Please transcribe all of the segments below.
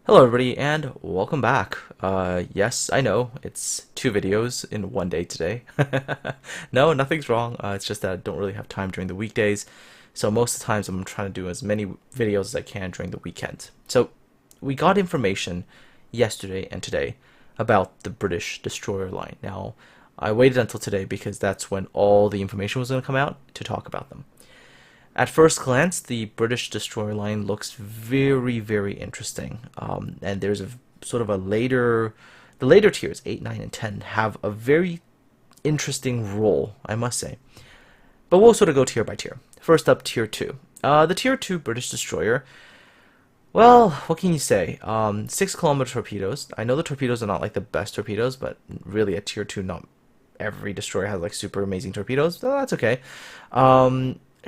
Hello everybody and welcome back. Yes, I know, it's two videos in one day today. No, nothing's wrong. It's just that I don't really have time during the weekdays. So most of the times I'm trying to do as many videos as I can during the weekend. So we got information yesterday and today about the British destroyer line. Now, I waited until today because that's when all the information was going to come out to talk about them. At first glance, the British destroyer line looks very, very interesting. And there's a sort of the later tiers, 8, 9, and 10, have a very interesting role, I must say. But we'll sort of go tier by tier. First up, tier 2. The tier 2 British destroyer, well, what can you say? 6 kilometer torpedoes. I know the torpedoes are not like the best torpedoes, but really at tier 2, not every destroyer has like super amazing torpedoes, so that's okay.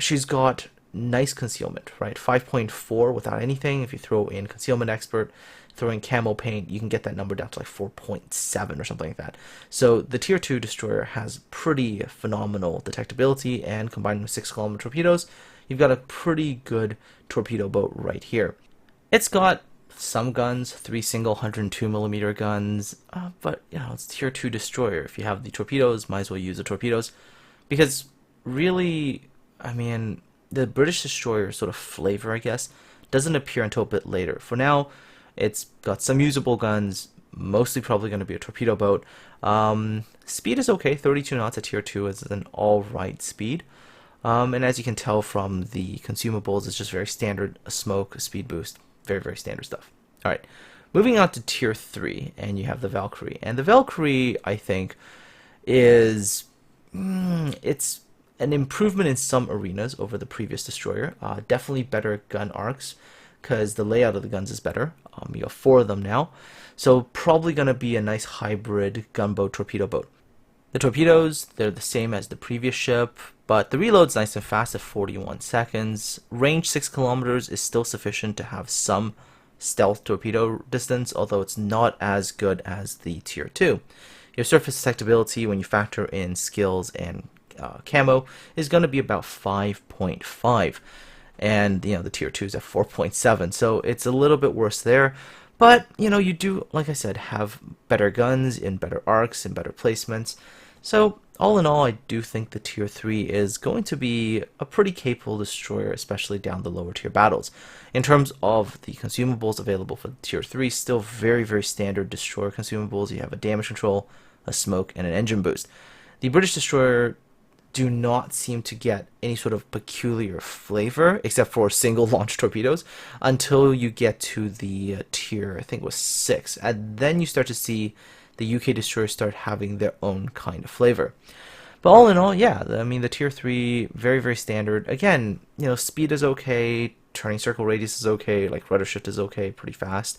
She's got nice concealment, right? 5.4 without anything. If you throw in concealment expert, throw in camo paint, you can get that number down to like 4.7 or something like that. So the tier 2 destroyer has pretty phenomenal detectability, and combined with 6 kilometer torpedoes, you've got a pretty good torpedo boat right here. It's got some guns, 3 single 102mm guns, but you know, it's tier 2 destroyer. If you have the torpedoes, might as well use the torpedoes, because really, I mean, the British destroyer sort of flavor, I guess, doesn't appear until a bit later. For now, it's got some usable guns, mostly probably going to be a torpedo boat. Speed is okay, 32 knots at tier 2 is an alright speed. And as you can tell from the consumables, it's just very standard, a smoke, a speed boost, very, very standard stuff. Alright, moving on to tier 3, and you have the Valkyrie. And the Valkyrie, I think, is... it's an improvement in some arenas over the previous destroyer. Definitely better gun arcs, because the layout of the guns is better. You have 4 of them now, so probably going to be a nice hybrid gunboat torpedo boat. The torpedoes, they're the same as the previous ship, but the reload's nice and fast at 41 seconds. Range 6 kilometers is still sufficient to have some stealth torpedo distance, although it's not as good as the tier 2. Your surface detectability, when you factor in skills and camo, is going to be about 5.5, and you know the tier 2 is at 4.7, so it's a little bit worse there. But you know, you do, like I said, have better guns in better arcs and better placements. So all in all, I do think the tier 3 is going to be a pretty capable destroyer, especially down the lower tier battles. In terms of the consumables available for tier 3, still very, very standard destroyer consumables. You have a damage control, a smoke, and an engine boost. The British destroyer do not seem to get any sort of peculiar flavor, except for single launch torpedoes, until you get to the tier, I think it was 6, and then you start to see the UK destroyers start having their own kind of flavor. But all in all, yeah, I mean, the tier 3, very, very standard. Again, you know, speed is okay, turning circle radius is okay, like rudder shift is okay, pretty fast.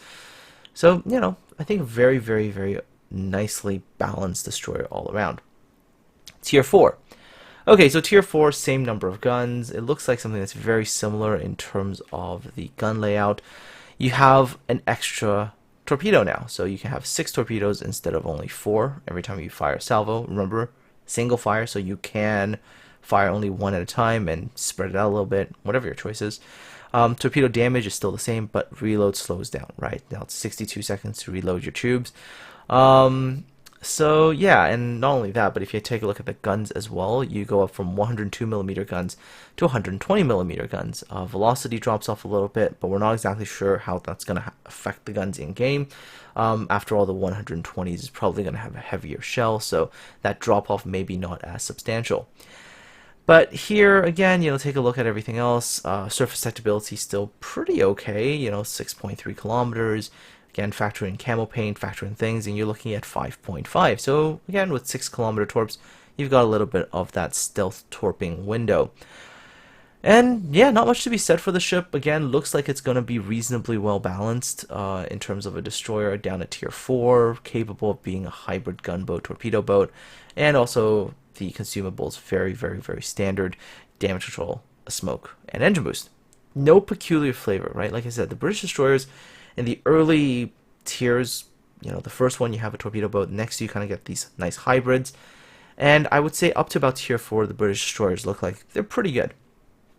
So, you know, I think very, very, very nicely balanced destroyer all around. Tier 4. Okay, so tier 4, same number of guns. It looks like something that's very similar in terms of the gun layout. You have an extra torpedo now, so you can have 6 torpedoes instead of only 4 every time you fire a salvo. Remember, single fire, so you can fire only 1 at a time and spread it out a little bit, whatever your choice is. Torpedo damage is still the same, but reload slows down, right? Now it's 62 seconds to reload your tubes. So yeah, and not only that, but if you take a look at the guns as well, you go up from 102mm guns to 120mm guns. Velocity drops off a little bit, but we're not exactly sure how that's going to affect the guns in game. After all, the 120s is probably going to have a heavier shell, so that drop off may be not as substantial. But here again, you know, take a look at everything else. Surface detectability still pretty okay, you know, 6.3 kilometers. Again, factor in camo paint, factor in things, and you're looking at 5.5. So again, with 6 kilometer torps, you've got a little bit of that stealth torping window. And yeah, not much to be said for the ship. Again, looks like it's going to be reasonably well balanced in terms of a destroyer down at tier 4, capable of being a hybrid gunboat, torpedo boat, and also the consumables very, very, very standard: damage control, a smoke, and engine boost. No peculiar flavor, right? Like I said, the British destroyers in the early tiers, you know, the first one you have a torpedo boat, next you kind of get these nice hybrids, and I would say up to about tier 4, the British destroyers look like they're pretty good.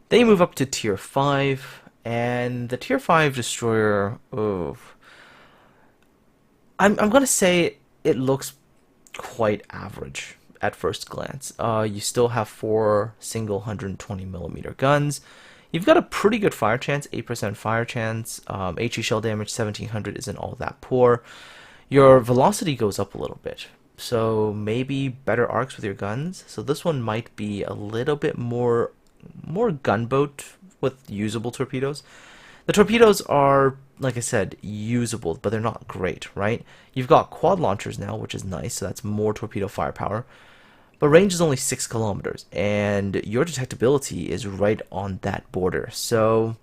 Then you move up to tier 5, and the tier 5 destroyer, oh, I'm gonna say it looks quite average at first glance. You still have four single 120 millimeter guns. You've got a pretty good fire chance, 8% fire chance. HE shell damage 1700 isn't all that poor. Your velocity goes up a little bit, so maybe better arcs with your guns. So this one might be a little bit more gunboat with usable torpedoes. The torpedoes are, like I said, usable, but they're not great, right? You've got quad launchers now, which is nice, so that's more torpedo firepower. But range is only 6 kilometers, and your detectability is right on that border. So,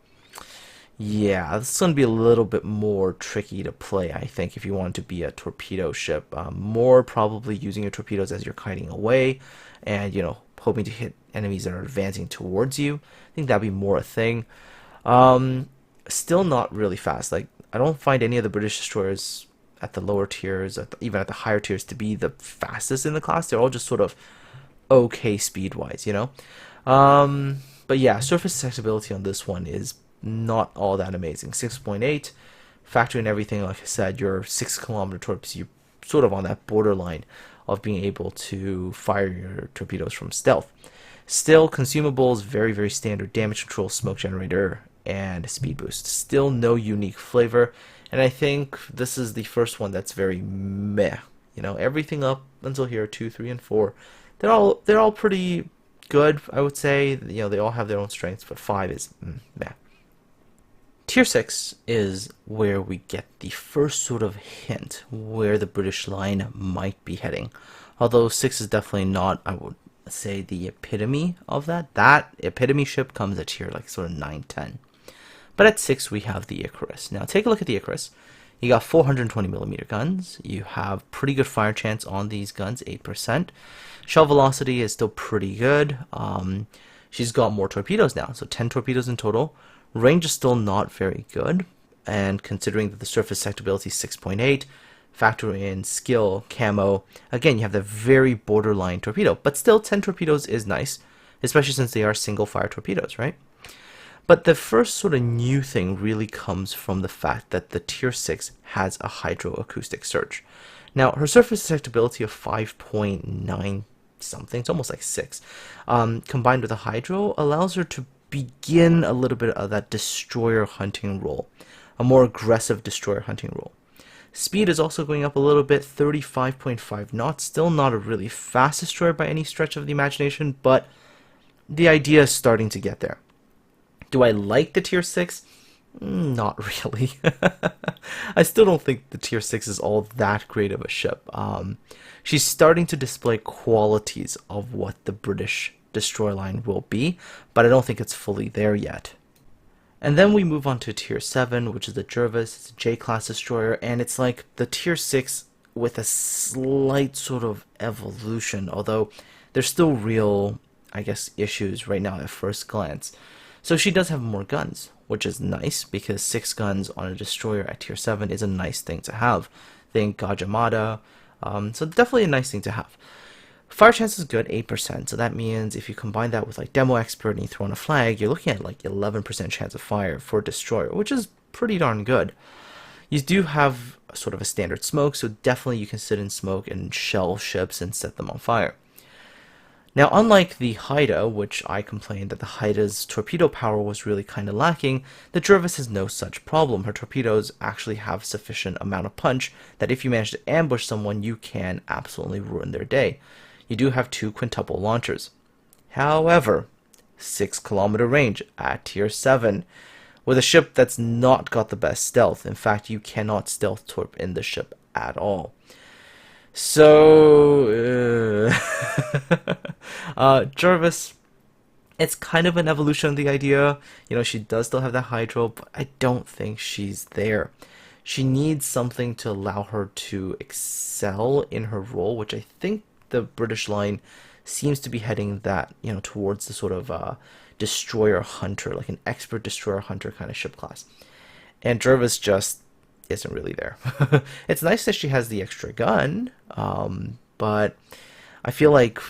yeah, this is going to be a little bit more tricky to play, I think, if you want to be a torpedo ship. More probably using your torpedoes as you're kiting away, and, hoping to hit enemies that are advancing towards you. I think that'd be more a thing. Still not really fast. Like, I don't find any of the British destroyers at the lower tiers, even at the higher tiers, to be the fastest in the class. They're all just sort of okay speed-wise. But yeah, surface detectability on this one is not all that amazing. 6.8, factor in everything, like I said, your 6 kilometer torpedoes, you're sort of on that borderline of being able to fire your torpedoes from stealth. Still, consumables, very, very standard damage control, smoke generator, and speed boost. Still no unique flavor, and I think this is the first one that's very meh. Everything up until here, 2, 3, and 4, they're all pretty good, I would say. They all have their own strengths, but 5 is meh. Tier 6 is where we get the first sort of hint where the British line might be heading. Although 6 is definitely not, I would say, the epitome of that. That epitome ship comes at tier like sort of 9, 10. But at 6 we have the Icarus. Now take a look at the Icarus. You got 420 millimeter guns. You have pretty good fire chance on these guns, 8%. Shell velocity is still pretty good. She's got more torpedoes now, so 10 torpedoes in total. Range is still not very good, and considering that the surface detectability is 6.8, factor in skill, camo, again, you have the very borderline torpedo, but still 10 torpedoes is nice, especially since they are single fire torpedoes, right? But the first sort of new thing really comes from the fact that the tier 6 has a hydroacoustic surge. Now, her surface detectability of 5.9 something, it's almost like 6, combined with a hydro, allows her to begin a little bit of that destroyer hunting role, a more aggressive destroyer hunting role. Speed is also going up a little bit, 35.5 knots, still not a really fast destroyer by any stretch of the imagination, but the idea is starting to get there. Do I like the tier 6? Not really. I still don't think the tier 6 is all that great of a ship. She's starting to display qualities of what the British destroyer line will be, but I don't think it's fully there yet. And then we move on to tier 7, which is the Jervis. It's a J-class destroyer, and it's like the tier 6 with a slight sort of evolution, although there's still real, I guess, issues right now at first glance. So she does have more guns, which is nice, because 6 guns on a destroyer at tier 7 is a nice thing to have. Think Gajamada, so definitely a nice thing to have. Fire chance is good, 8%, so that means if you combine that with like Demo Expert and you throw on a flag, you're looking at like 11% chance of fire for a destroyer, which is pretty darn good. You do have sort of a standard smoke, so definitely you can sit in smoke and shell ships and set them on fire. Now, unlike the Haida, which I complained that the Haida's torpedo power was really kind of lacking, the Jervis has no such problem. Her torpedoes actually have sufficient amount of punch that if you manage to ambush someone, you can absolutely ruin their day. You do have 2 quintuple launchers. However, 6 kilometer range at tier 7, with a ship that's not got the best stealth. In fact, you cannot stealth torp in the ship at all. So, Jervis, it's kind of an evolution of the idea. She does still have that hydro, but I don't think she's there. She needs something to allow her to excel in her role, which I think the British line seems to be heading that, towards the sort of destroyer hunter, like an expert destroyer hunter kind of ship class. And Jervis just isn't really there. It's nice that she has the extra gun, but I feel like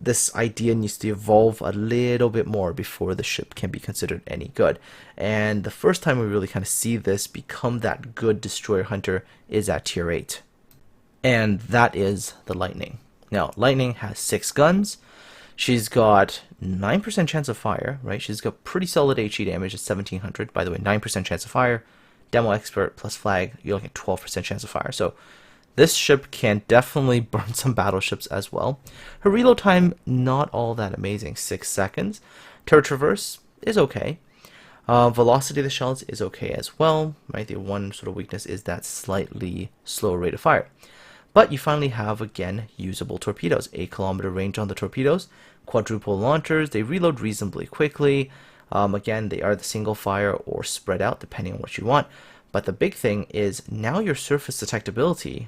this idea needs to evolve a little bit more before the ship can be considered any good. And the first time we really kind of see this become that good destroyer hunter is at tier 8. And that is the Lightning. Now, Lightning has 6 guns. She's got 9% chance of fire, right? She's got pretty solid HE damage at 1700. By the way, 9% chance of fire. Demo Expert plus Flag, you're looking at 12% chance of fire. So this ship can definitely burn some battleships as well. Her reload time, not all that amazing, 6 seconds. Turret Traverse is okay. Velocity of the shells is okay as well, right? The one sort of weakness is that slightly slower rate of fire. But you finally have, again, usable torpedoes. 8-kilometer range on the torpedoes. Quadruple launchers, they reload reasonably quickly. Again, they are the single fire or spread out, depending on what you want. But the big thing is now your surface detectability,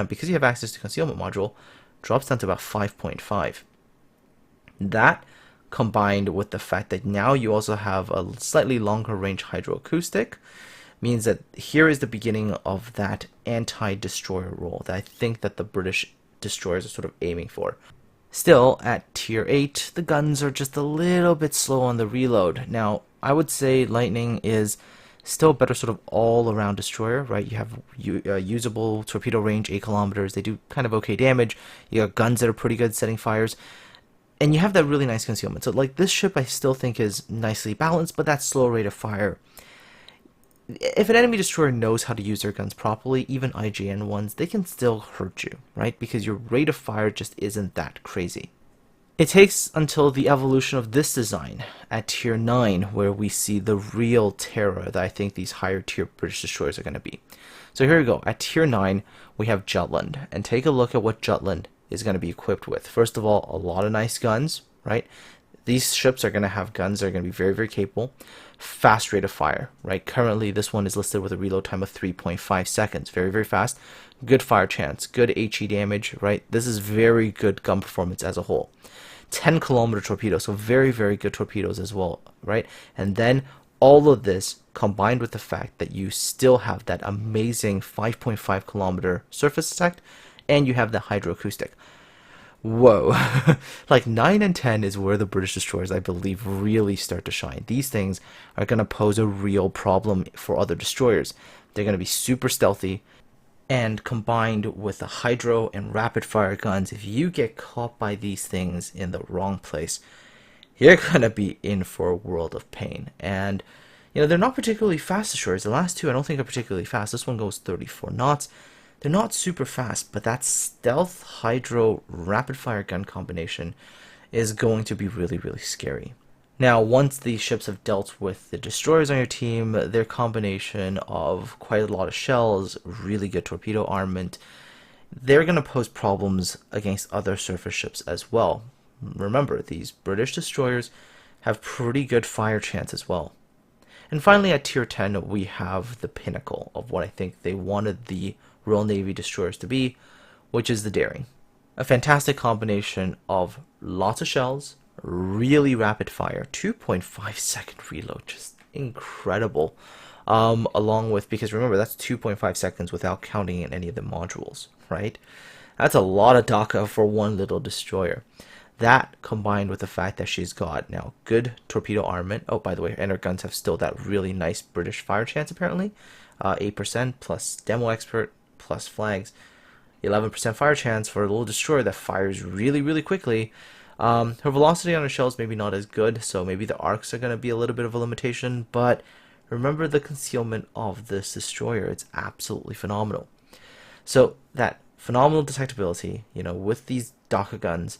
because you have access to concealment module, drops down to about 5.5. That, combined with the fact that now you also have a slightly longer range hydroacoustic, means that here is the beginning of that anti-destroyer role that I think that the British destroyers are sort of aiming for. Still, at tier 8, the guns are just a little bit slow on the reload. Now, I would say Lightning is still a better sort of all-around destroyer, right? You have usable torpedo range, 8 kilometers. They do kind of okay damage. You got guns that are pretty good setting fires. And you have that really nice concealment. So, like, this ship I still think is nicely balanced, but that slow rate of fire, if an enemy destroyer knows how to use their guns properly, even IGN ones, they can still hurt you, right? Because your rate of fire just isn't that crazy. It takes until the evolution of this design at tier 9 where we see the real terror that I think these higher tier British destroyers are going to be. So here we go. At tier 9, we have Jutland. And take a look at what Jutland is going to be equipped with. First of all, a lot of nice guns, right? These ships are going to have guns that are going to be very, very capable. Fast rate of fire, right? Currently, this one is listed with a reload time of 3.5 seconds. Very, very fast. Good fire chance. Good HE damage, right? This is very good gun performance as a whole. 10-kilometer torpedoes, so very, very good torpedoes as well, right? And then all of this combined with the fact that you still have that amazing 5.5-kilometer surface attack, and you have the hydroacoustic. Whoa. Like 9 and 10 is where the British destroyers, I believe, really start to shine. These things are going to pose a real problem for other destroyers. They're going to be super stealthy, and combined with the hydro and rapid fire guns, if you get caught by these things in the wrong place, you're going to be in for a world of pain. And, you know, they're not particularly fast destroyers. The last two I don't think are particularly fast. This one goes 34 knots. They're not super fast, but that stealth, hydro, rapid fire gun combination is going to be really, really scary. Now, once these ships have dealt with the destroyers on your team, their combination of quite a lot of shells, really good torpedo armament, they're going to pose problems against other surface ships as well. Remember, these British destroyers have pretty good fire chance as well. And finally, at tier 10, we have the pinnacle of what I think they wanted the Royal Navy destroyers to be, which is the Daring. A fantastic combination of lots of shells, really rapid fire, 2.5 second reload, just incredible. Along with, because remember, that's 2.5 seconds without counting in any of the modules, right? That's a lot of DACA for one little destroyer. That combined with the fact that she's got now good torpedo armament. Oh, by the way, and her guns have still that really nice British fire chance apparently. 8% plus Demo Expert plus Flags. 11% fire chance for a little destroyer that fires really, really quickly. Her velocity on her shells maybe not as good, so maybe the arcs are going to be a little bit of a limitation, but remember the concealment of this destroyer. It's absolutely phenomenal. So that phenomenal detectability, you know, with these DACA guns,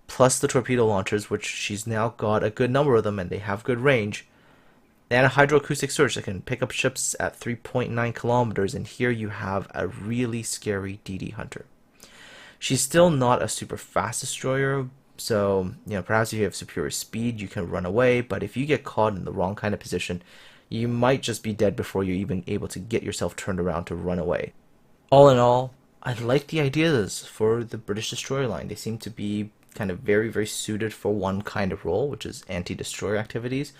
plus the torpedo launchers, which she's now got a good number of them and they have good range, and a hydroacoustic surge that can pick up ships at 3.9 kilometers, and here you have a really scary DD hunter. She's still not a super fast destroyer, so, you know, perhaps if you have superior speed, you can run away, but if you get caught in the wrong kind of position, you might just be dead before you're even able to get yourself turned around to run away. All in all, I like the ideas for the British destroyer line. They seem to be kind of very, very suited for one kind of role, which is anti-destroyer activities.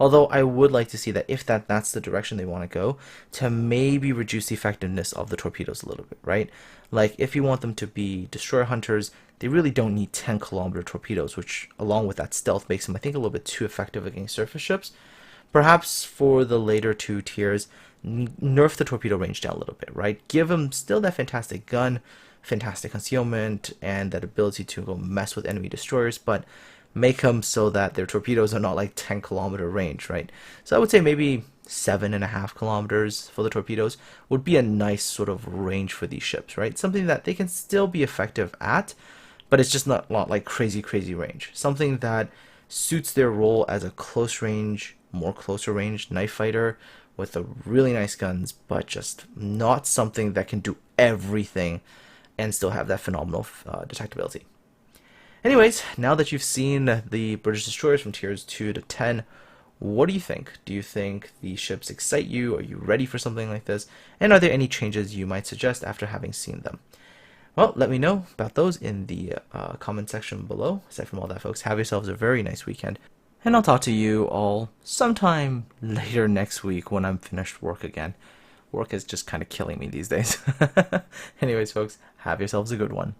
Although I would like to see that if that's the direction they want to go, to maybe reduce the effectiveness of the torpedoes a little bit, right? Like if you want them to be destroyer hunters, they really don't need 10-kilometer torpedoes, which along with that stealth makes them, I think, a little bit too effective against surface ships. Perhaps for the later two tiers, nerf the torpedo range down a little bit, right? Give them still that fantastic gun, fantastic concealment, and that ability to go mess with enemy destroyers, but make them so that their torpedoes are not like 10-kilometer range, right? So I would say maybe 7.5 kilometers for the torpedoes would be a nice sort of range for these ships, right? Something that they can still be effective at, but it's just not like crazy range. Something that suits their role as a close range, more closer range knife fighter with the really nice guns, but just not something that can do everything and still have that phenomenal detectability. Anyways, now that you've seen the British destroyers from tiers 2 to 10, what do you think? Do you think the ships excite you? Are you ready for something like this? And are there any changes you might suggest after having seen them? Well, let me know about those in the comment section below. Aside from all that, folks, have yourselves a very nice weekend. And I'll talk to you all sometime later next week when I'm finished work again. Work is just kind of killing me these days. Anyways, folks, have yourselves a good one.